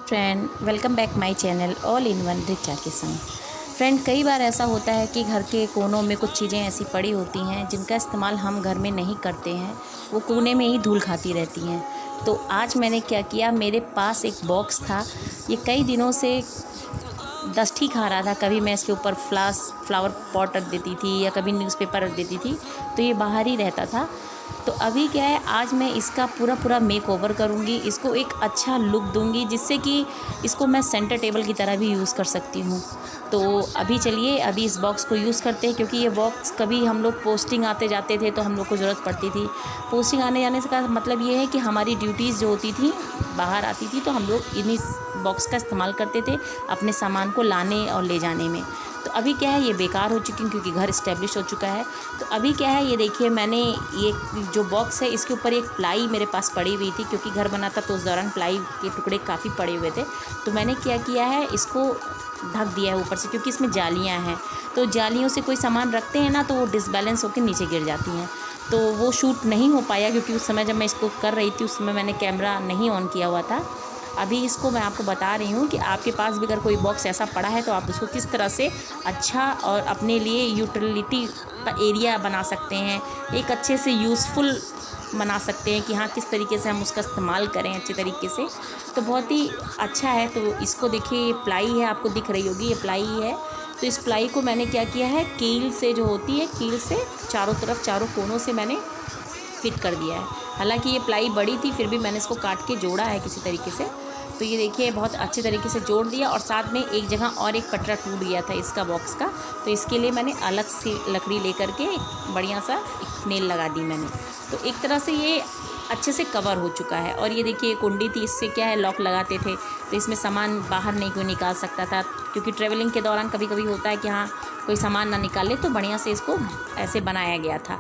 Friend, welcome back my channel all in one Richa के संग। Friend, कई बार ऐसा होता है कि घर के कोनों में कुछ चीज़ें ऐसी पड़ी होती हैं जिनका इस्तेमाल हम घर में नहीं करते हैं, वो कोने में ही धूल खाती रहती हैं। तो आज मैंने क्या किया, मेरे पास एक बॉक्स था, ये कई दिनों से डस्ट ही खा रहा था। कभी मैं इसके ऊपर फ्लावर पॉट रख देती थी या कभी न्यूज़पेपर रख देती थी, तो ये बाहर ही रहता था। तो अभी क्या है, आज मैं इसका पूरा मेक ओवर करूँगी, इसको एक अच्छा लुक दूँगी जिससे कि इसको मैं सेंटर टेबल की तरह भी यूज़ कर सकती हूँ। तो अभी चलिए अभी इस बॉक्स को यूज़ करते हैं, क्योंकि ये बॉक्स कभी हम लोग पोस्टिंग आते जाते थे तो हम लोग को ज़रूरत पड़ती थी। पोस्टिंग आने जाने से का मतलब ये है कि हमारी ड्यूटीज़ जो होती थी बाहर आती थी, तो हम लोग इन्हीं बॉक्स का इस्तेमाल करते थे अपने सामान को लाने और ले जाने में। तो अभी क्या है, ये बेकार हो चुकी है क्योंकि घर इस्टेब्लिश हो चुका है। तो अभी क्या है, ये देखिए, मैंने ये जो बॉक्स है इसके ऊपर एक प्लाई मेरे पास पड़ी हुई थी, क्योंकि घर बना था तो उस दौरान प्लाई के टुकड़े काफ़ी पड़े हुए थे। तो मैंने क्या किया है, इसको ढक दिया है ऊपर से, क्योंकि इसमें जालियाँ हैं। तो जालियों से कोई सामान रखते हैं ना, तो वो डिसबैलेंस होकर नीचे गिर जाती हैं। तो वो शूट नहीं हो पाया, क्योंकि उस समय जब मैं इसको कर रही थी उस समय मैंने कैमरा नहीं ऑन किया हुआ था। अभी इसको मैं आपको बता रही हूँ कि आपके पास भी अगर कोई बॉक्स ऐसा पड़ा है तो आप उसको किस तरह से अच्छा और अपने लिए यूटिलिटी का एरिया बना सकते हैं, एक अच्छे से यूज़फुल बना सकते हैं कि हाँ, किस तरीके से हम उसका इस्तेमाल करें अच्छे तरीके से। तो बहुत ही अच्छा है। तो इसको देखिए, ये प्लाई है, आपको दिख रही होगी, ये प्लाई है। तो इस प्लाई को मैंने क्या किया है, कील से जो होती है, कील से चारों तरफ चारों कोनों से मैंने फिट कर दिया है। हालांकि ये प्लाई बड़ी थी, फिर भी मैंने इसको काट के जोड़ा है किसी तरीके से। तो ये देखिए, बहुत अच्छे तरीके से जोड़ दिया। और साथ में एक जगह और एक पटरा टूट गया था इसका बॉक्स का, तो इसके लिए मैंने अलग से लकड़ी लेकर के बढ़िया सा एक नेल लगा दी मैंने। तो एक तरह से ये अच्छे से कवर हो चुका है। और ये देखिए, कुंडी थी, इससे क्या है, लॉक लगाते थे तो इसमें सामान बाहर नहीं कोई निकाल सकता था, क्योंकि ट्रैवलिंग के दौरान कभी कभी होता है कि हाँ, कोई सामान ना निकाले, तो बढ़िया से इसको ऐसे बनाया गया था।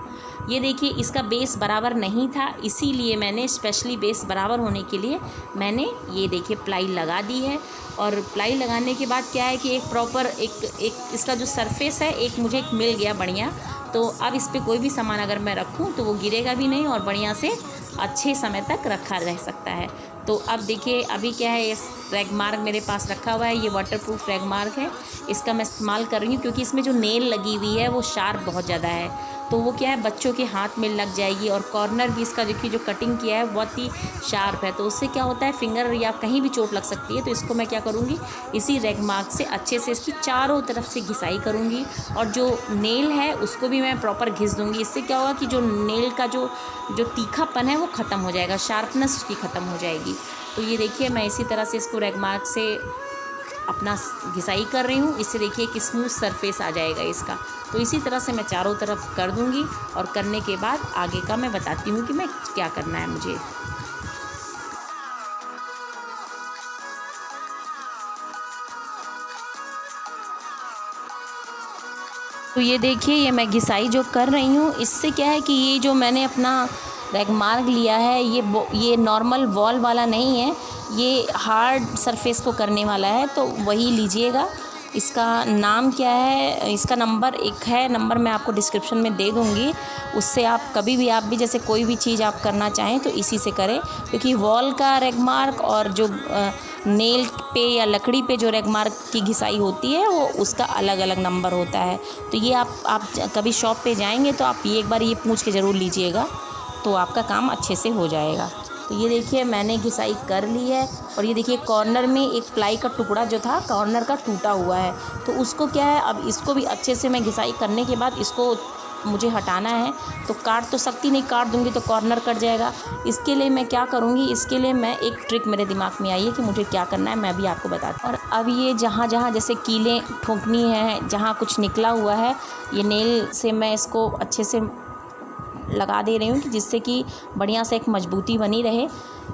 ये देखिए, इसका बेस बराबर नहीं था, इसीलिए मैंने स्पेशली बेस बराबर होने के लिए मैंने ये देखिए प्लाई लगा दी है। और प्लाई लगाने के बाद क्या है कि एक प्रॉपर एक इसका जो सरफेस है, एक मुझे एक मिल गया बढ़िया। तो अब इस पर कोई भी सामान अगर मैं रखूँ तो वो गिरेगा भी नहीं और बढ़िया से अच्छे समय तक रखा रह सकता है। तो अब देखिए, अभी क्या है, इस रैग मार्क मेरे पास रखा हुआ है, ये वाटरप्रूफ रैग मार्क है। इसका मैं इस्तेमाल कर रही हूँ क्योंकि इसमें जो नेल लगी हुई है वो शार्प बहुत ज़्यादा है, तो वो क्या है, बच्चों के हाथ में लग जाएगी। और कॉर्नर भी इसका देखिए जो कटिंग किया है बहुत ही शार्प है, तो उससे क्या होता है, फिंगर या कहीं भी चोट लग सकती है। तो इसको मैं क्या करूँगी, इसी रैग मार्क से अच्छे से इसकी चारों तरफ से घिसाई करूँगी। और जो नेल है उसको भी मैं प्रॉपर घिस दूँगी। इससे क्या होगा कि जो नेल का जो तीखापन है वो ख़त्म हो जाएगा, शार्पनेस उसकी ख़त्म हो जाएगी। तो ये देखिए, मैं इसी तरह से इसको रैग मार्क से अपना घिसाई कर रही हूँ। इससे देखिए कि स्मूथ सरफेस आ जाएगा इसका। तो इसी तरह से मैं चारों तरफ कर दूँगी, और करने के बाद आगे का मैं बताती हूँ कि मैं क्या करना है मुझे। तो ये देखिए, ये मैं घिसाई जो कर रही हूँ, इससे क्या है कि ये जो मैंने अपना रैग मार्क लिया है, ये नॉर्मल वॉल वाला नहीं है, ये हार्ड सरफेस को करने वाला है, तो वही लीजिएगा। इसका नाम क्या है, इसका नंबर एक है, नंबर मैं आपको डिस्क्रिप्शन में दे दूँगी। उससे आप कभी भी, आप भी जैसे कोई भी चीज़ आप करना चाहें तो इसी से करें, क्योंकि वॉल का रैग मार्क और जो नेल पे या लकड़ी पे जो रैग मार्क की घिसाई होती है वो उसका अलग अलग नंबर होता है। तो ये आप कभी शॉप पे जाएंगे तो आप ये एक बार ये पूछ के ज़रूर लीजिएगा, तो आपका काम अच्छे से हो जाएगा। तो ये देखिए, मैंने घिसाई कर ली है। और ये देखिए, कॉर्नर में एक प्लाई का टुकड़ा जो था कॉर्नर का टूटा हुआ है, तो उसको क्या है, अब इसको भी अच्छे से मैं घिसाई करने के बाद इसको मुझे हटाना है। तो काट तो सकती नहीं, काट दूंगी तो कॉर्नर कट जाएगा। इसके लिए मैं क्या करूँगी, इसके लिए मैं एक ट्रिक मेरे दिमाग में आई है कि मुझे क्या करना है, मैं भी आपको बताती हूँ। और अब ये जहाँ जहाँ जैसे कीलें ठोकनी है, जहाँ कुछ निकला हुआ है, ये नेल से मैं इसको अच्छे से लगा दे रही हूँ कि जिससे कि बढ़िया से एक मजबूती बनी रहे।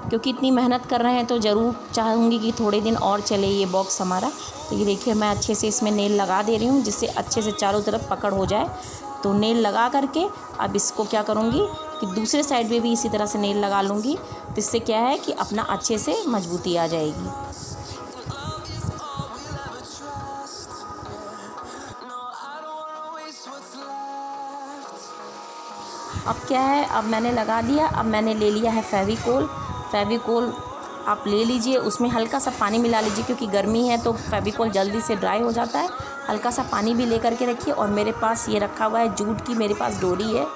क्योंकि इतनी मेहनत कर रहे हैं तो ज़रूर चाहूँगी कि थोड़े दिन और चले ये बॉक्स हमारा। तो ये देखिए, मैं अच्छे से इसमें नेल लगा दे रही हूँ जिससे अच्छे से चारों तरफ पकड़ हो जाए। तो नेल लगा करके अब इसको क्या करूँगी कि दूसरे साइड में भी इसी तरह से नेल लगा लूँगी, तो इससे क्या है कि अपना अच्छे से मजबूती आ जाएगी। अब क्या है, अब मैंने लगा दिया। अब मैंने ले लिया है फेविकोल आप ले लीजिए, उसमें हल्का सा पानी मिला लीजिए क्योंकि गर्मी है तो फेविकोल जल्दी से ड्राई हो जाता है। हल्का सा पानी भी ले करके रखिए। और मेरे पास ये रखा हुआ है जूट की, मेरे पास डोरी है,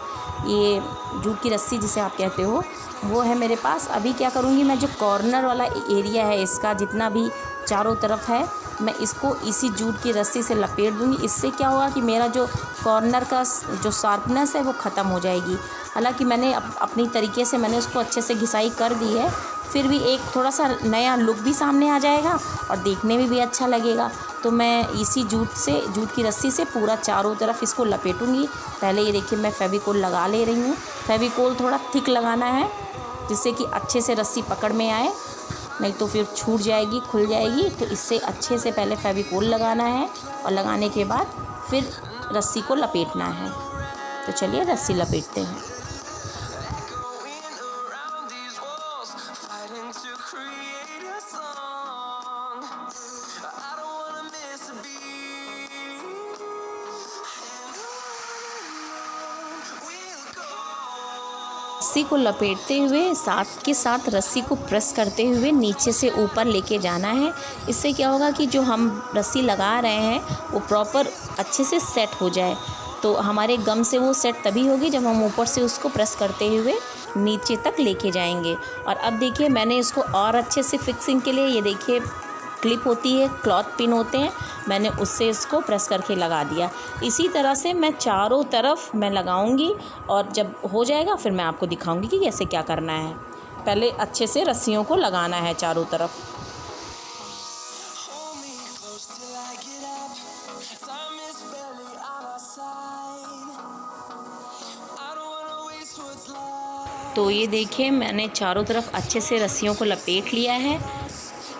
ये जूट की रस्सी जिसे आप कहते हो वो है मेरे पास। अभी क्या करूँगी, मैं जो कॉर्नर वाला एरिया है इसका जितना भी चारों तरफ है, मैं इसको इसी जूट की रस्सी से लपेट दूँगी। इससे क्या होगा कि मेरा जो कॉर्नर का जो शार्पनेस है वो ख़त्म हो जाएगी। हालांकि मैंने अपनी तरीके से मैंने उसको अच्छे से घिसाई कर दी है, फिर भी एक थोड़ा सा नया लुक भी सामने आ जाएगा और देखने में भी अच्छा लगेगा। तो मैं इसी जूट की रस्सी से पूरा चारों तरफ इसको लपेटूँगी। पहले ये देखिए मैं फेविकोल लगा ले रही हूँ। फेविकोल थोड़ा थिक लगाना है जिससे कि अच्छे से रस्सी पकड़ में आए, नहीं तो फिर छूट जाएगी, खुल जाएगी। तो इससे अच्छे से पहले फेविकोल लगाना है और लगाने के बाद फिर रस्सी को लपेटना है। तो चलिए रस्सी लपेटते हैं। रस्सी को लपेटते हुए साथ के साथ रस्सी को प्रेस करते हुए नीचे से ऊपर लेके जाना है। इससे क्या होगा कि जो हम रस्सी लगा रहे हैं वो प्रॉपर अच्छे से सेट हो जाए। तो हमारे गम से वो सेट तभी होगी जब हम ऊपर से उसको प्रेस करते हुए नीचे तक लेके जाएंगे। और अब देखिए मैंने इसको और अच्छे से फिक्सिंग के लिए, ये देखिए क्लिप होती है, क्लॉथ पिन होते हैं, मैंने उससे इसको प्रेस करके लगा दिया। इसी तरह से मैं चारों तरफ मैं लगाऊंगी और जब हो जाएगा फिर मैं आपको दिखाऊंगी कि कैसे क्या करना है। पहले अच्छे से रस्सियों को लगाना है चारों तरफ। तो ये देखिए मैंने चारों तरफ अच्छे से रस्सियों को लपेट लिया है।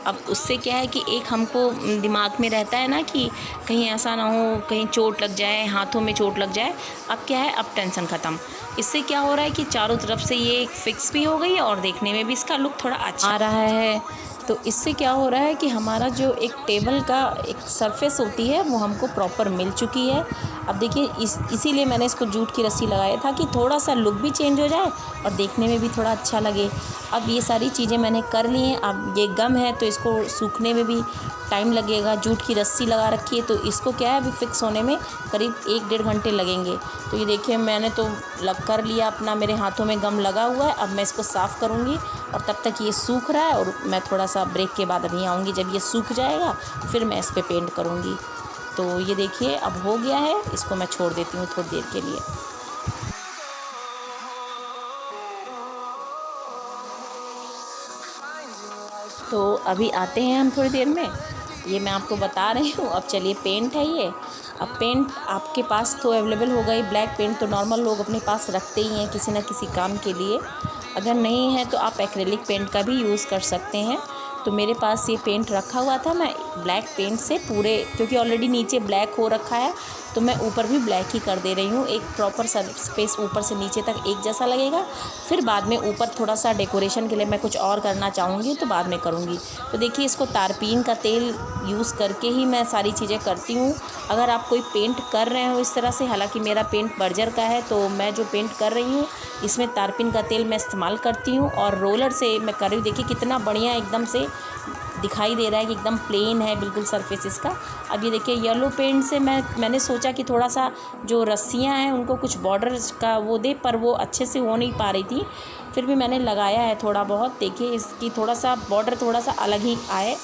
अब उससे क्या है कि एक हमको दिमाग में रहता है ना कि कहीं ऐसा ना हो कहीं चोट लग जाए, हाथों में चोट लग जाए। अब क्या है, अब टेंशन ख़त्म। इससे क्या हो रहा है कि चारों तरफ से ये एक फिक्स भी हो गई और देखने में भी इसका लुक थोड़ा अच्छा आ रहा है। तो इससे क्या हो रहा है कि हमारा जो एक टेबल का एक सरफेस होती है वो हमको प्रॉपर मिल चुकी है। अब देखिए इसीलिए मैंने इसको जूट की रस्सी लगाया था कि थोड़ा सा लुक भी चेंज हो जाए और देखने में भी थोड़ा अच्छा लगे। अब ये सारी चीज़ें मैंने कर ली हैं। अब ये गम है तो इसको सूखने में भी टाइम लगेगा। जूट की रस्सी लगा रखी है तो इसको क्या है अभी फिक्स होने में करीब 1-1.5 घंटे लगेंगे। तो ये देखिए मैंने तो कर लिया अपना, मेरे हाथों में गम लगा हुआ है। अब मैं इसको साफ़ करूँगी और तब तक ये सूख रहा है और मैं थोड़ा सा ब्रेक के बाद अभी आऊँगी। जब ये सूख जाएगा फिर मैं इस पर पेंट करूँगी। तो ये देखिए अब हो गया है, इसको मैं छोड़ देती हूँ थोड़ी देर के लिए। तो अभी आते हैं हम थोड़ी देर में, ये मैं आपको बता रही हूँ। अब चलिए पेंट है ये। अब पेंट आपके पास तो अवेलेबल होगा ही, ब्लैक पेंट तो नॉर्मल लोग अपने पास रखते ही हैं किसी न किसी काम के लिए। अगर नहीं है तो आप एक्रेलिक पेंट का भी यूज़ कर सकते हैं। तो मेरे पास ये पेंट रखा हुआ था, मैं ब्लैक पेंट से पूरे, क्योंकि ऑलरेडी नीचे ब्लैक हो रखा है तो मैं ऊपर भी ब्लैक ही कर दे रही हूँ। एक प्रॉपर सरफेस ऊपर से नीचे तक एक जैसा लगेगा। फिर बाद में ऊपर थोड़ा सा डेकोरेशन के लिए मैं कुछ और करना चाहूँगी तो बाद में करूँगी। तो देखिए इसको तारपीन का तेल यूज़ करके ही मैं सारी चीज़ें करती हूँ। अगर आप कोई पेंट कर रहे हो इस तरह से, हालांकि मेरा पेंट बर्जर का है तो मैं जो पेंट कर रही हूँ इसमें तारपीन का तेल मैं इस्तेमाल करती हूँ और रोलर से मैं कर रही हूँ। देखिए कितना बढ़िया एकदम से दिखाई दे रहा है कि एकदम प्लेन है बिल्कुल सरफेस इसका। अब ये देखिए येलो पेंट से मैंने सोचा कि थोड़ा सा जो रस्सियाँ हैं उनको कुछ बॉर्डर का वो दे, पर वो अच्छे से हो नहीं पा रही थी। फिर भी मैंने लगाया है थोड़ा बहुत। देखिए इसकी थोड़ा सा बॉर्डर थोड़ा सा अलग ही आए,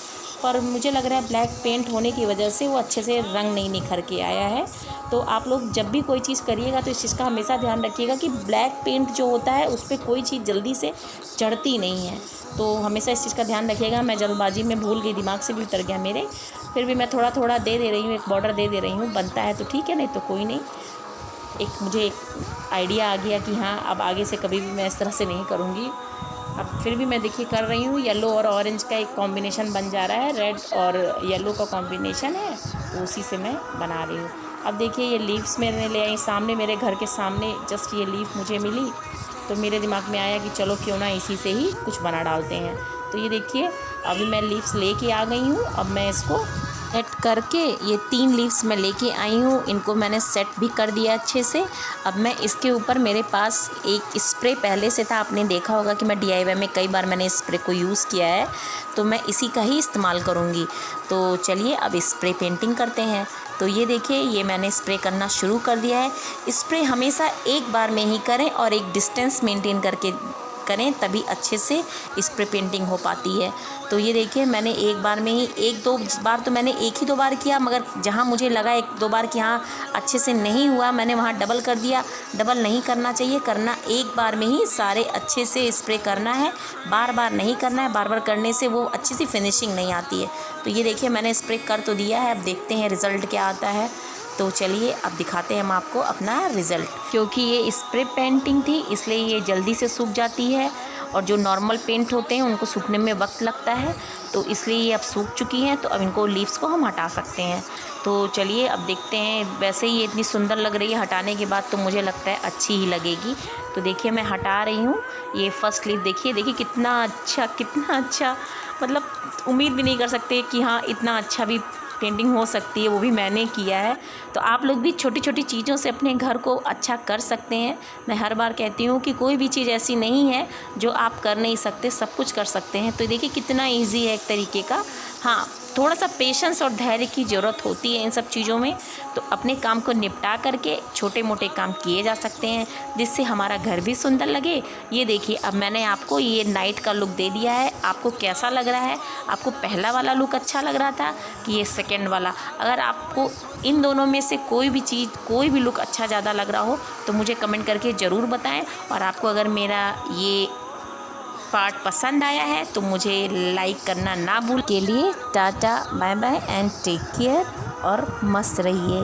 पर मुझे लग रहा है ब्लैक पेंट होने की वजह से वो अच्छे से रंग नहीं निखर के आया है। तो आप लोग जब भी कोई चीज़ करिएगा तो इस चीज़ का हमेशा ध्यान रखिएगा कि ब्लैक पेंट जो होता है उस पर कोई चीज़ जल्दी से चढ़ती नहीं है। तो हमेशा इस चीज़ का ध्यान रखिएगा। मैं जल्दबाजी में भूल गई, दिमाग से भी उतर गया मेरे। फिर भी मैं थोड़ा थोड़ा दे रही हूँ, एक बॉर्डर दे रही हूँ। बनता है तो ठीक है, नहीं तो कोई नहीं। मुझे एक आइडिया आ गया कि हाँ अब आगे से कभी भी मैं इस तरह से नहीं करूँगी। अब फिर भी मैं देखिए कर रही हूँ। येलो और ऑरेंज का एक कॉम्बिनेशन बन जा रहा है, रेड और येलो का कॉम्बिनेशन है, उसी से मैं बना रही हूँ। अब देखिए ये लीव्स मैंने ले आई सामने, मेरे घर के सामने जस्ट ये लीफ मुझे मिली तो मेरे दिमाग में आया कि चलो क्यों ना इसी से ही कुछ बना डालते हैं। तो ये देखिए अभी मैं लीव्स लेके आ गई हूँ। अब मैं इसको सेट करके ये 3 लीव्स मैं लेके आई हूँ, इनको मैंने सेट भी कर दिया अच्छे से। अब मैं इसके ऊपर, मेरे पास एक स्प्रे पहले से था, आपने देखा होगा कि मैं DIY में कई बार मैंने स्प्रे को यूज़ किया है, तो मैं इसी का ही इस्तेमाल करूँगी। तो चलिए अब स्प्रे पेंटिंग करते हैं। तो ये देखिए, ये मैंने स्प्रे करना शुरू कर दिया है। स्प्रे हमेशा एक बार में ही करें और एक डिस्टेंस मेंटेन करके करें, तभी अच्छे से स्प्रे पेंटिंग हो पाती है। तो ये देखिए, मैंने एक बार में ही 1-2 बार, तो मैंने एक ही 2 बार किया, मगर जहाँ मुझे लगा 1-2 बार कि हाँ अच्छे से नहीं हुआ, मैंने वहाँ डबल कर दिया। डबल नहीं करना चाहिए, करना एक बार में ही सारे अच्छे से स्प्रे करना है, बार बार नहीं करना है। बार बार करने से वो अच्छी सी फिनिशिंग नहीं आती है। तो ये देखिए, मैंने स्प्रे कर तो दिया है, अब देखते हैं रिज़ल्ट क्या आता है। तो चलिए अब दिखाते हैं हम आपको अपना रिज़ल्ट। क्योंकि ये स्प्रे पेंटिंग थी, इसलिए ये जल्दी से सूख जाती है, और जो नॉर्मल पेंट होते हैं उनको सूखने में वक्त लगता है, तो इसलिए ये अब सूख चुकी हैं। तो अब इनको लीव्स को हम हटा सकते हैं। तो चलिए अब देखते हैं। वैसे ही ये इतनी सुंदर लग रही है, हटाने के बाद तो मुझे लगता है अच्छी ही लगेगी। तो देखिए, मैं हटा रही हूँ ये फर्स्ट लीव। देखिए कितना अच्छा, मतलब उम्मीद भी नहीं कर सकते कि हाँ इतना अच्छा भी पेंटिंग हो सकती है, वो भी मैंने किया है। तो आप लोग भी छोटी छोटी चीज़ों से अपने घर को अच्छा कर सकते हैं। मैं हर बार कहती हूँ कि कोई भी चीज़ ऐसी नहीं है जो आप कर नहीं सकते, सब कुछ कर सकते हैं। तो देखिए कितना इजी है एक तरीके का। हाँ, थोड़ा सा पेशेंस और धैर्य की ज़रूरत होती है इन सब चीज़ों में। तो अपने काम को निपटा करके छोटे मोटे काम किए जा सकते हैं, जिससे हमारा घर भी सुंदर लगे। ये देखिए, अब मैंने आपको ये नाइट का लुक दे दिया है। आपको कैसा लग रहा है? आपको पहला वाला लुक अच्छा लग रहा था कि ये सेकंड वाला? अगर आपको इन दोनों में से कोई भी लुक अच्छा ज़्यादा लग रहा हो तो मुझे कमेंट करके ज़रूर बताएं। और आपको अगर मेरा ये पार्ट पसंद आया है तो मुझे लाइक करना ना भूल। के लिए tata, bye bye and take care, और मस्त रहिए।